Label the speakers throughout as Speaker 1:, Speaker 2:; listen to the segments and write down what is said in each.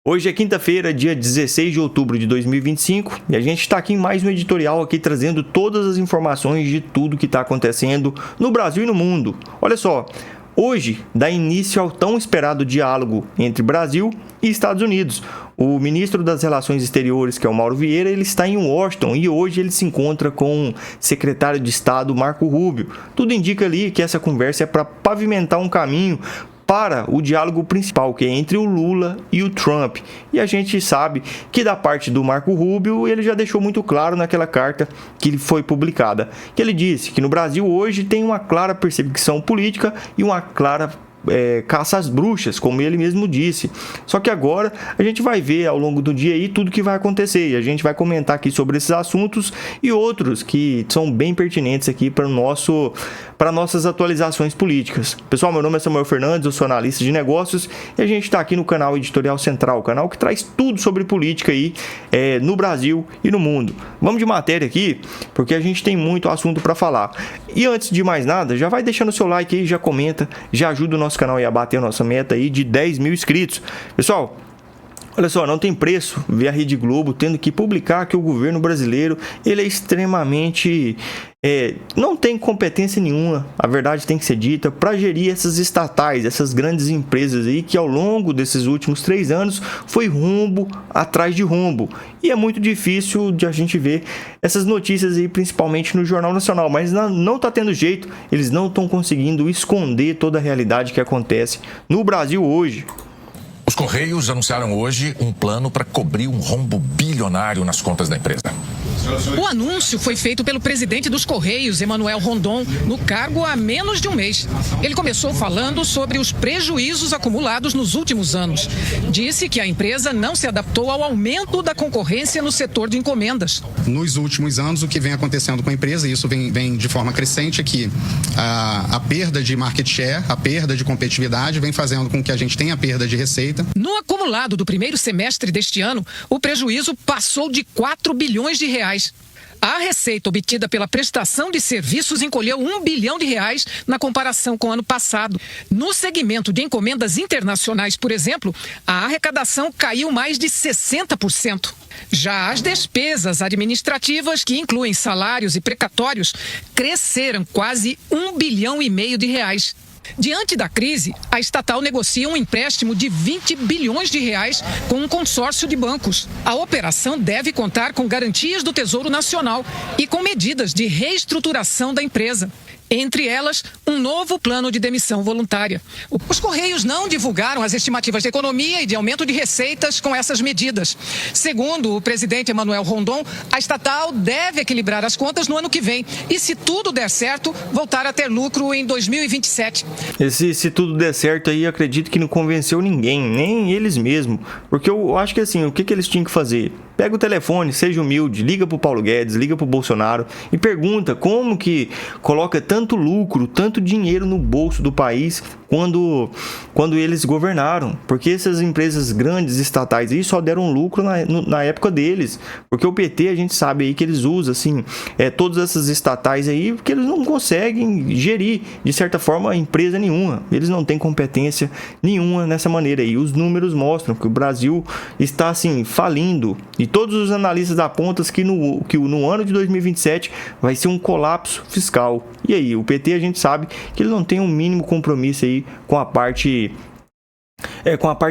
Speaker 1: Hoje é quinta-feira, dia 16 de outubro de 2025, e a gente está aqui em mais um editorial aqui trazendo todas as informações de tudo que está acontecendo no Brasil e no mundo. Olha só, hoje dá início ao tão esperado diálogo entre Brasil e Estados Unidos. O ministro das Relações Exteriores, que é o Mauro Vieira, ele está em Washington e hoje ele se encontra com o secretário de Estado, Marco Rubio. Tudo indica ali que essa conversa é para pavimentar um caminho para o diálogo principal, que é entre o Lula e o Trump. E a gente sabe que da parte do Marco Rubio, ele já deixou muito claro naquela carta que foi publicada, que ele disse que no Brasil hoje tem uma clara perseguição política e uma clara caça às bruxas, como ele mesmo disse. Só que agora a gente vai ver ao longo do dia aí tudo que vai acontecer e a gente vai comentar aqui sobre esses assuntos e outros que são bem pertinentes aqui para nossas atualizações políticas. Pessoal, meu nome é Samuel Fernandes, eu sou analista de negócios e a gente está aqui no canal Editorial Central, o canal que traz tudo sobre política aí no Brasil e no mundo. Vamos de matéria aqui, porque a gente tem muito assunto para falar. E antes de mais nada, já vai deixando o seu like aí, já comenta, já ajuda o nosso canal a bater a nossa meta aí de 10 mil inscritos. Pessoal, olha só, não tem preço ver a Rede Globo tendo que publicar que o governo brasileiro ele é extremamente... não tem competência nenhuma, a verdade tem que ser dita, para gerir essas estatais, essas grandes empresas aí que ao longo desses últimos 3 anos foi rombo atrás de rombo. E é muito difícil de a gente ver essas notícias aí, principalmente no Jornal Nacional, mas não está tendo jeito, eles não estão conseguindo esconder toda a realidade que acontece no Brasil hoje.
Speaker 2: Os Correios anunciaram hoje um plano para cobrir um rombo bilionário nas contas da empresa.
Speaker 3: O anúncio foi feito pelo presidente dos Correios, Emanuel Rondon, no cargo há menos de um mês. Ele começou falando sobre os prejuízos acumulados nos últimos anos. Disse que a empresa não se adaptou ao aumento da concorrência no setor de encomendas.
Speaker 4: Nos últimos anos, o que vem acontecendo com a empresa, e isso vem de forma crescente, é que a perda de market share, a perda de competitividade, vem fazendo com que a gente tenha perda de receita.
Speaker 3: No acumulado do primeiro semestre deste ano, o prejuízo passou de 4 bilhões de reais. A receita obtida pela prestação de serviços encolheu 1 bilhão de reais na comparação com o ano passado. No segmento de encomendas internacionais, por exemplo, a arrecadação caiu mais de 60%. Já as despesas administrativas, que incluem salários e precatórios, cresceram quase 1 bilhão e meio de reais. Diante da crise, a estatal negocia um empréstimo de 20 bilhões de reais com um consórcio de bancos. A operação deve contar com garantias do Tesouro Nacional e com medidas de reestruturação da empresa. Entre elas, um novo plano de demissão voluntária. Os Correios não divulgaram as estimativas de economia e de aumento de receitas com essas medidas. Segundo o presidente Emanuel Rondon, a estatal deve equilibrar as contas no ano que vem e, se tudo der certo, voltar a ter lucro em 2027.
Speaker 1: Se tudo der certo aí, acredito que não convenceu ninguém, nem eles mesmos. Porque eu acho que assim, o que eles tinham que fazer? Pega o telefone, seja humilde, liga pro Paulo Guedes, liga pro Bolsonaro e pergunta como que coloca tanto lucro, tanto dinheiro no bolso do país quando eles governaram. Porque essas empresas grandes, estatais aí, só deram lucro na época deles. Porque o PT, a gente sabe aí que eles usam, assim, todas essas estatais aí, porque eles não conseguem gerir, de certa forma, empresa nenhuma. Eles não têm competência nenhuma nessa maneira aí. Os números mostram que o Brasil está, assim, falindo. E todos os analistas apontam que no ano de 2027 vai ser um colapso fiscal. E aí, o PT a gente sabe que ele não tem um mínimo compromisso aí com a parte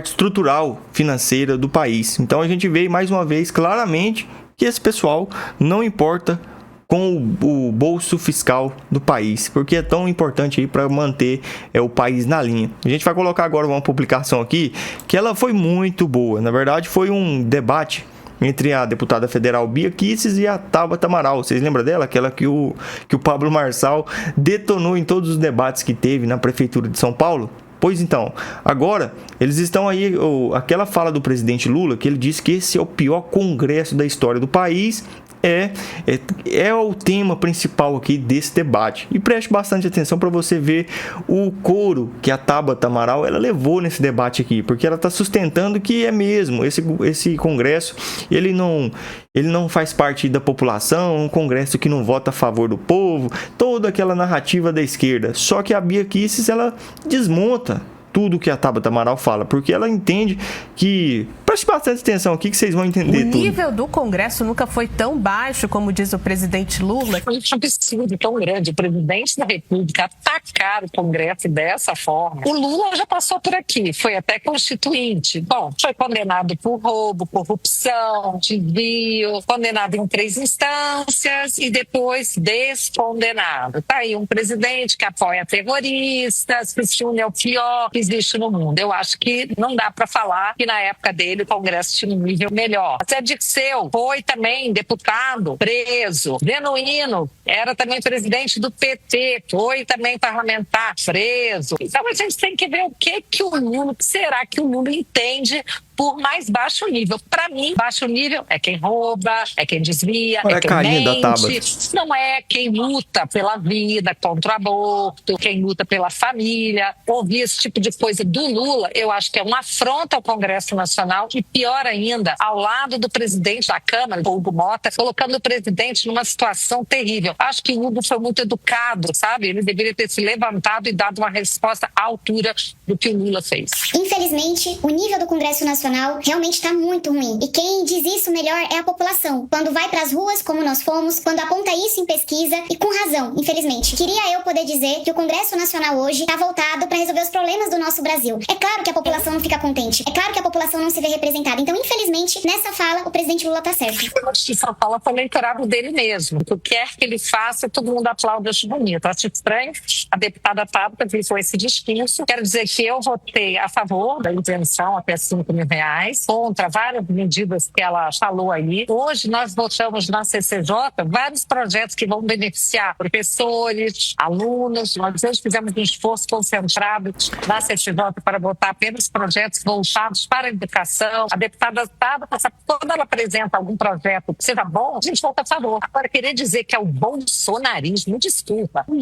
Speaker 1: estrutural financeira do país. Então a gente vê mais uma vez claramente que esse pessoal não importa com o bolso fiscal do país, porque é tão importante aí para manter o país na linha. A gente vai colocar agora uma publicação aqui que ela foi muito boa. Na verdade, foi um debate entre a deputada federal Bia Kicis e a Tabata Amaral. Vocês lembram dela? Aquela que o Pablo Marçal detonou em todos os debates que teve na Prefeitura de São Paulo? Pois então, agora eles estão aí, aquela fala do presidente Lula, que ele disse que esse é o pior congresso da história do país, é o tema principal aqui desse debate. E preste bastante atenção para você ver o couro que a Tabata Amaral ela levou nesse debate aqui, porque ela está sustentando que é mesmo, esse congresso ele não faz parte da população, um congresso que não vota a favor do povo, toda aquela narrativa da esquerda. Só que a Bia Kicis, ela desmonta tudo que a Tabata Amaral fala, porque ela entende que Preste bastante atenção aqui que vocês vão entender tudo.
Speaker 5: O nível do Congresso nunca foi tão baixo, como diz o presidente Lula.
Speaker 3: Foi um absurdo tão grande. O presidente da República atacar o Congresso dessa forma. O Lula já passou por aqui, foi até constituinte. Bom, foi condenado por roubo, corrupção, desvio, condenado em 3 instâncias e depois descondenado. Tá aí um presidente que apoia terroristas, que se une ao pior que existe no mundo. Eu acho que não dá para falar que na época dele o Congresso tinha um nível melhor. Zé Dirceu foi também deputado, preso. Genuíno era também presidente do PT, foi também parlamentar, preso. Então a gente tem que ver o que será que o Lula entende por mais baixo nível. Para mim, baixo nível é quem rouba, é quem desvia,
Speaker 1: olha
Speaker 3: é quem mente.
Speaker 1: mente.
Speaker 3: Não é quem luta pela vida, contra o aborto, quem luta pela família. Ouvir esse tipo de coisa do Lula, eu acho que é uma afronta ao Congresso Nacional e, pior ainda, ao lado do presidente da Câmara, Hugo Mota, colocando o presidente numa situação terrível. Acho que o Hugo foi muito educado, sabe? Ele deveria ter se levantado e dado uma resposta à altura do que o Lula fez.
Speaker 6: Infelizmente, o nível do Congresso Nacional realmente está muito ruim. E quem diz isso melhor é a população. Quando vai para as ruas, como nós fomos, quando aponta isso em pesquisa, e com razão, infelizmente. Queria eu poder dizer que o Congresso Nacional hoje está voltado para resolver os problemas do nosso Brasil. É claro que a população não fica contente. É claro que a população não se vê representada. Então, infelizmente, nessa fala, o presidente Lula está certo.
Speaker 3: Eu acho que São Paulo foi eleitorado dele mesmo. O que quer que ele faça, todo mundo aplaude, acho bonito. Acho estranho a deputada Tabata com esse discurso. Quero dizer que eu votei a favor da isenção até R$5.000, contra várias medidas que ela falou aí. Hoje nós votamos na CCJ vários projetos que vão beneficiar professores, alunos. Nós hoje fizemos um esforço concentrado na CCJ para votar apenas projetos voltados para a educação. A deputada Tabata, quando ela apresenta algum projeto que seja bom, a gente vota a favor. Agora, querer dizer que é o bolsonarismo, desculpa. O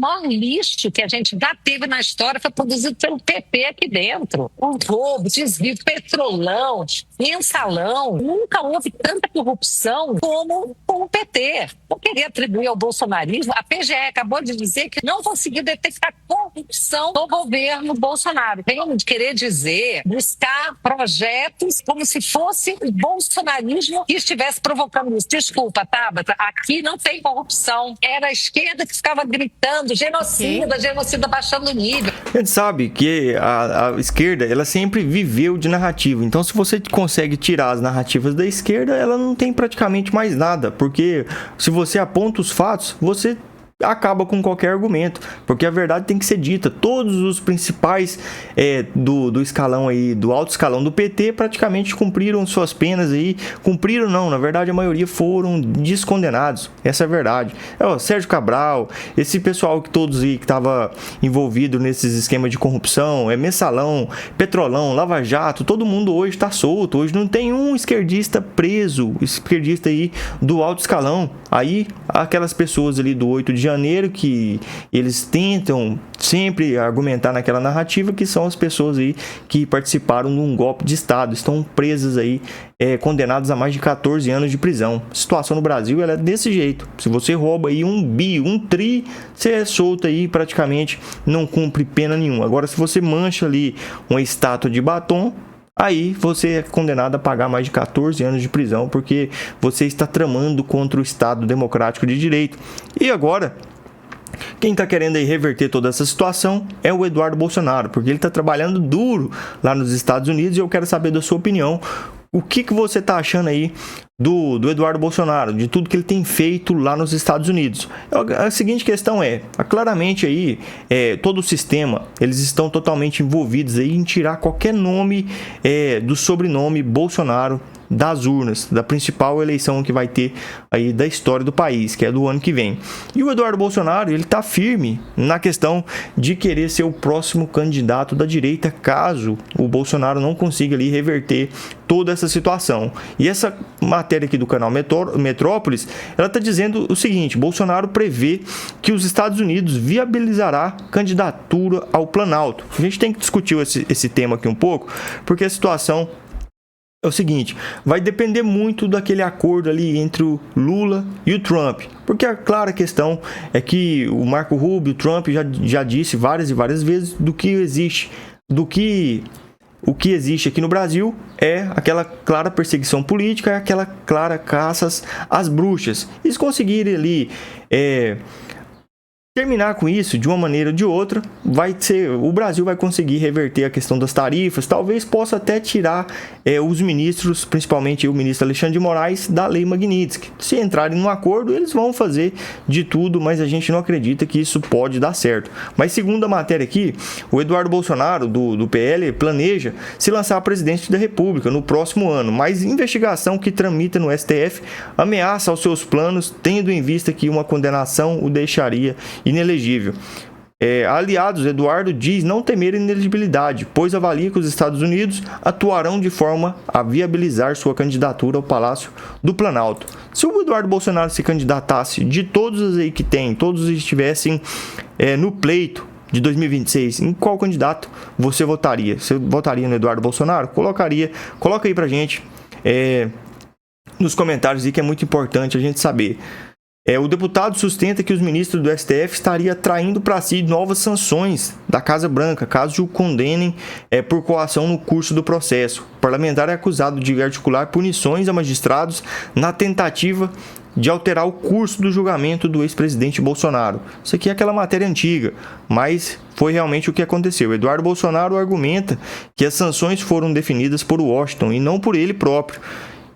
Speaker 3: maior lixo que a gente já teve na história foi produzido pelo PP aqui dentro. O roubo, desvio, petrolão, mensalão. Nunca houve tanta corrupção como com o PT. Não queria atribuir ao bolsonarismo. A PGE acabou de dizer que não conseguiu detectar corrupção no governo Bolsonaro. Vem de querer dizer, buscar projetos como se fosse o bolsonarismo que estivesse provocando isso. Desculpa, Tabata, aqui não tem corrupção. Era a esquerda que ficava gritando genocida baixando o nível.
Speaker 1: A gente sabe que a esquerda, ela sempre viveu de narrativa. Então, se você consegue tirar as narrativas da esquerda, ela não tem praticamente mais nada. Porque se você aponta os fatos, você acaba com qualquer argumento, porque a verdade tem que ser dita. Todos os principais do escalão aí, do alto escalão do PT, praticamente cumpriram suas penas aí. Cumpriram não, na verdade a maioria foram descondenados. Essa é a verdade. Sérgio Cabral, esse pessoal que todos aí que estava envolvido nesses esquemas de corrupção, mensalão, petrolão, Lava Jato, todo mundo hoje está solto. Hoje não tem um esquerdista preso, esquerdista aí do alto escalão. Aí aquelas pessoas ali do 8 de janeiro que eles tentam sempre argumentar naquela narrativa, que são as pessoas aí que participaram de um golpe de Estado, estão presas aí, condenadas a mais de 14 anos de prisão. A situação no Brasil ela é desse jeito. Se você rouba aí um tri, você é solto aí, praticamente não cumpre pena nenhuma. Agora, se você mancha ali uma estátua de batom, aí você é condenado a pagar mais de 14 anos de prisão, porque você está tramando contra o Estado Democrático de Direito. E agora, quem está querendo aí reverter toda essa situação é o Eduardo Bolsonaro, porque ele está trabalhando duro lá nos Estados Unidos, e eu quero saber da sua opinião. O que você está achando aí do Eduardo Bolsonaro, de tudo que ele tem feito lá nos Estados Unidos? A seguinte questão claramente aí, todo o sistema, eles estão totalmente envolvidos aí em tirar qualquer nome do sobrenome Bolsonaro das urnas, da principal eleição que vai ter aí da história do país, que é do ano que vem. E o Eduardo Bolsonaro, ele tá firme na questão de querer ser o próximo candidato da direita, caso o Bolsonaro não consiga ali reverter toda essa situação. E essa matéria aqui do canal Metrópolis, ela tá dizendo o seguinte: Bolsonaro prevê que os Estados Unidos viabilizará candidatura ao Planalto. A gente tem que discutir esse tema aqui um pouco, porque a situação é o seguinte: vai depender muito daquele acordo ali entre o Lula e o Trump, porque a clara questão é que o Marco Rubio, o Trump já disse várias e várias vezes do que existe, do que o que existe aqui no Brasil é aquela clara perseguição política, é aquela clara caça às bruxas. E se conseguirem ali terminar com isso de uma maneira ou de outra, o Brasil vai conseguir reverter a questão das tarifas, talvez possa até tirar os ministros, principalmente o ministro Alexandre de Moraes, da Lei Magnitsky. Se entrarem num acordo, eles vão fazer de tudo, mas a gente não acredita que isso pode dar certo. Mas segundo a matéria aqui, o Eduardo Bolsonaro, do PL, planeja se lançar a presidente da República no próximo ano, mas investigação que tramita no STF ameaça aos seus planos, tendo em vista que uma condenação o deixaria inelegível. Aliados, Eduardo diz não temer inelegibilidade, pois avalia que os Estados Unidos atuarão de forma a viabilizar sua candidatura ao Palácio do Planalto. Se o Eduardo Bolsonaro se candidatasse, de todos os aí que tem, todos estivessem no pleito de 2026, em qual candidato você votaria? Você votaria no Eduardo Bolsonaro? Coloca aí pra gente nos comentários aí, que é muito importante a gente saber. O deputado sustenta que os ministros do STF estariam atraindo para si novas sanções da Casa Branca, caso o condenem por coação no curso do processo. O parlamentar é acusado de articular punições a magistrados na tentativa de alterar o curso do julgamento do ex-presidente Bolsonaro. Isso aqui é aquela matéria antiga, mas foi realmente o que aconteceu. Eduardo Bolsonaro argumenta que as sanções foram definidas por Washington e não por ele próprio,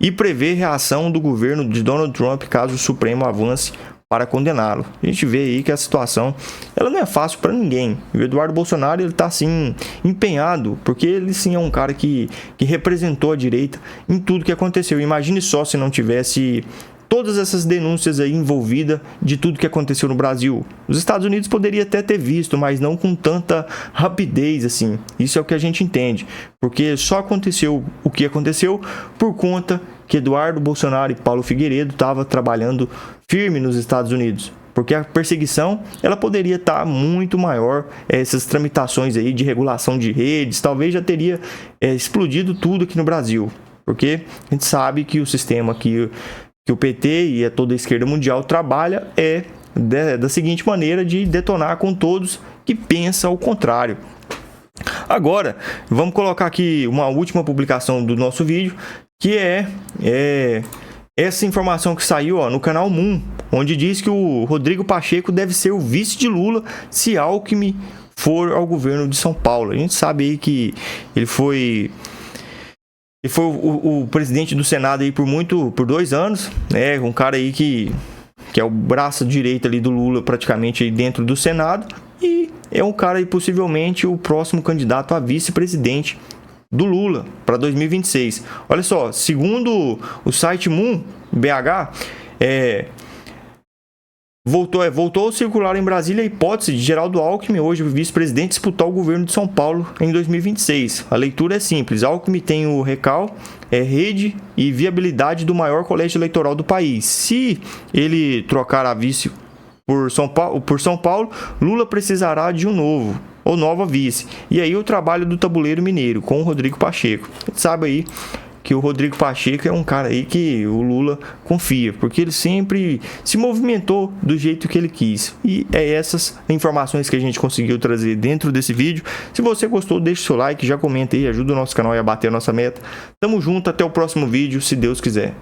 Speaker 1: e prevê reação do governo de Donald Trump caso o Supremo avance para condená-lo. A gente vê aí que a situação ela não é fácil para ninguém. O Eduardo Bolsonaro está assim empenhado, porque ele sim é um cara que representou a direita em tudo que aconteceu. Imagine só se não tivesse todas essas denúncias aí envolvidas de tudo que aconteceu no Brasil. Os Estados Unidos poderiam até ter visto, mas não com tanta rapidez assim. Isso é o que a gente entende, porque só aconteceu o que aconteceu por conta que Eduardo Bolsonaro e Paulo Figueiredo estavam trabalhando firme nos Estados Unidos. Porque a perseguição ela poderia estar muito maior, essas tramitações aí de regulação de redes, talvez já teria explodido tudo aqui no Brasil. Porque a gente sabe que o sistema que o PT e toda a esquerda mundial trabalha da seguinte maneira, de detonar com todos que pensam o contrário. Agora, vamos colocar aqui uma última publicação do nosso vídeo, que é essa informação que saiu no canal Moon, onde diz que o Rodrigo Pacheco deve ser o vice de Lula se Alckmin for ao governo de São Paulo. A gente sabe aí que ele foi o presidente do Senado aí por 2 anos, um cara aí que é o braço direito ali do Lula praticamente aí dentro do Senado, e é um cara aí possivelmente o próximo candidato a vice-presidente do Lula para 2026. Olha só, segundo o site Moon BH, voltou a circular em Brasília a hipótese de Geraldo Alckmin, hoje vice-presidente, disputar o governo de São Paulo em 2026. A leitura é simples. Alckmin tem o recal, rede e viabilidade do maior colégio eleitoral do país. Se ele trocar a vice por São Paulo, Lula precisará de um novo ou nova vice. E aí o trabalho do tabuleiro mineiro com o Rodrigo Pacheco. A gente sabe aí que o Rodrigo Pacheco é um cara aí que o Lula confia, porque ele sempre se movimentou do jeito que ele quis. E é essas informações que a gente conseguiu trazer dentro desse vídeo. Se você gostou, deixe seu like, já comenta aí, ajuda o nosso canal a bater a nossa meta. Tamo junto, até o próximo vídeo, se Deus quiser.